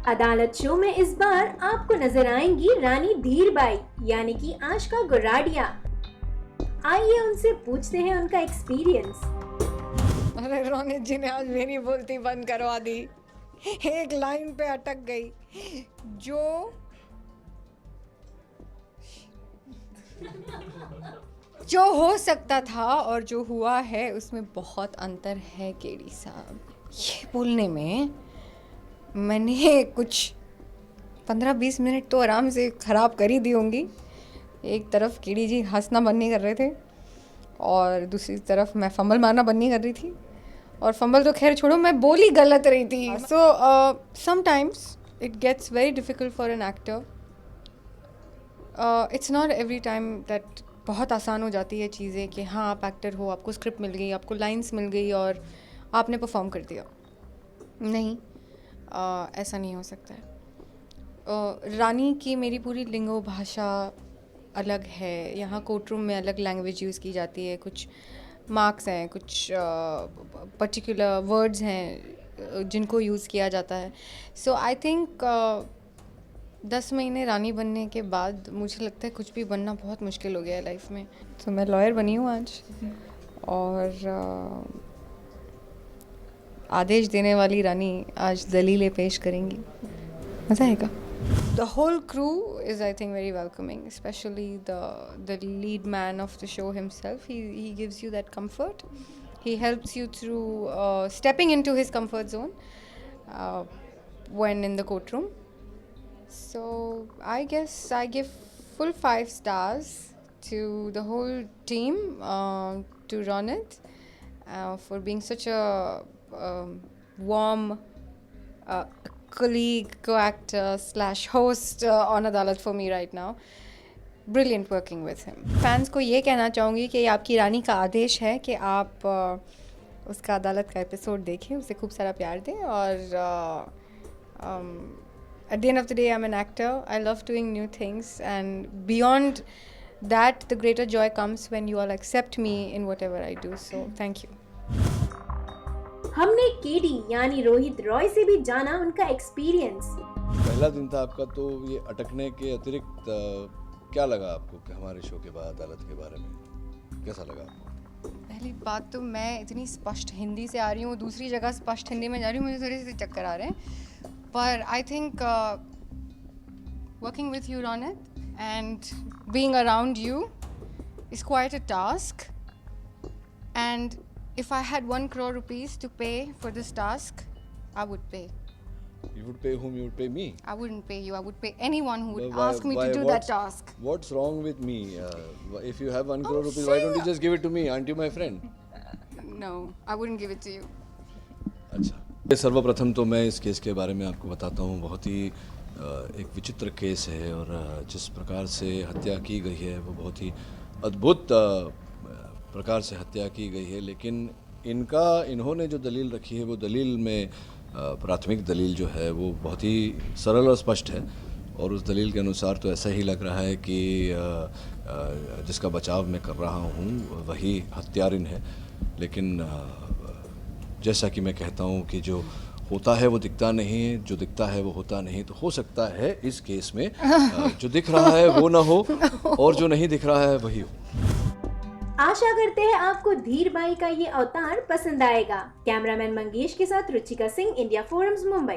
अदालत शो में इस बार आपको नजर आएंगी रानी धीरबाई यानी कि आशका गोराडिया। आइए उनसे पूछते हैं उनका एक्सपीरियंस। अरे रोनित जी ने आज मेरी बोलती बंद करवा दी। एक लाइन पे अटक गई। जो हो सकता था और जो हुआ है उसमें बहुत अंतर है केडी साहब। ये बोलने में मैंने कुछ 15-20 मिनट तो आराम से ख़राब कर ही दी होंगी। एक तरफ केडी जी हंसना बंद नहीं कर रहे थे और दूसरी तरफ मैं फंबल मारना बंद नहीं कर रही थी। और फंबल तो खैर छोड़ो, मैं बोल ही गलत रही थी। So sometimes it gets very difficult for an actor. It's not every time that बहुत आसान हो जाती है चीज़ें कि हाँ आप एक्टर हो, आपको स्क्रिप्ट मिल गई, आपको लाइंस मिल गई और आपने परफॉर्म कर दिया। नहीं, ऐसा नहीं हो सकता है। रानी की मेरी पूरी लिंगो भाषा अलग है। यहाँ कोर्ट रूम में अलग लैंग्वेज यूज़ की जाती है। कुछ मार्क्स हैं, कुछ पर्टिकुलर वर्ड्स हैं जिनको यूज़ किया जाता है। सो आई थिंक 10 महीने रानी बनने के बाद मुझे लगता है कुछ भी बनना बहुत मुश्किल हो गया है लाइफ में। तो मैं लॉयर बनी हूँ आज और आदेश देने वाली रानी आज दलीलें पेश करेंगी। मज़ा आएगा। The whole crew is, I think, very welcoming, especially the lead man of the show himself. He gives you that comfort. He helps you through stepping into his comfort zone when in the courtroom. So I guess I give full 5 stars to the whole team, to Ronit, for being such a warm colleague, co-actor / host on Adalat for me right now. Brilliant working with him. Fans को ये कहना चाहूँगी कि आपकी रानी का आदेश है कि आप उसका अदालत का एपिसोड देखें, उसे खूब सारा प्यार दें और at the end of the day I'm an actor. I love doing new things and beyond that the greater joy comes when you all accept me in whatever I do. So thank you. हमने KD यानी रोहित रॉय से भी जाना उनका experience. पहला दिन था आपका, तो ये अटकने के अतिरिक्त क्या लगा आपको कि हमारे शो के बाद अदालत के बारे में कैसा लगा आपको? पहली बात तो मैं इतनी स्पष्ट हिंदी से आ रही हूँ, दूसरी जगह स्पष्ट हिंदी में जा रही हूँ, मुझे थोड़े से चक्कर आ रहे हैं। पर I think working with you Ronit and being around you is quite a task and if I had 1 crore rupees to pay for this task, I would pay. You would pay whom? You would pay me? I wouldn't pay you. I would pay anyone who would Why- ask me why- to do that task. What's wrong with me? If you have 1 crore rupees, why don't you just give it to me? Aren't you my friend? No, I wouldn't give it to you. अच्छा, ये सर्वप्रथम तो मैं इस case के बारे में आपको बताता हूँ। बहुत ही एक विचित्र केस है और जिस प्रकार से हत्या की गई है वो बहुत ही अद्भुत प्रकार से हत्या की गई है। लेकिन इन्होंने जो दलील रखी है वो दलील में प्राथमिक दलील जो है वो बहुत ही सरल और स्पष्ट है और उस दलील के अनुसार तो ऐसा ही लग रहा है कि जिसका बचाव मैं कर रहा हूँ वही हत्यारिन है। लेकिन जैसा कि मैं कहता हूँ कि जो होता है वो दिखता नहीं है, जो दिखता है वो होता नहीं। तो हो सकता है इस केस में जो दिख रहा है वो ना हो और जो नहीं दिख रहा है वही हो। आशा करते हैं आपको धीरबाई का ये अवतार पसंद आएगा। कैमरामैन मंगेश के साथ रुचिका सिंह, इंडिया फोरम्स, मुंबई।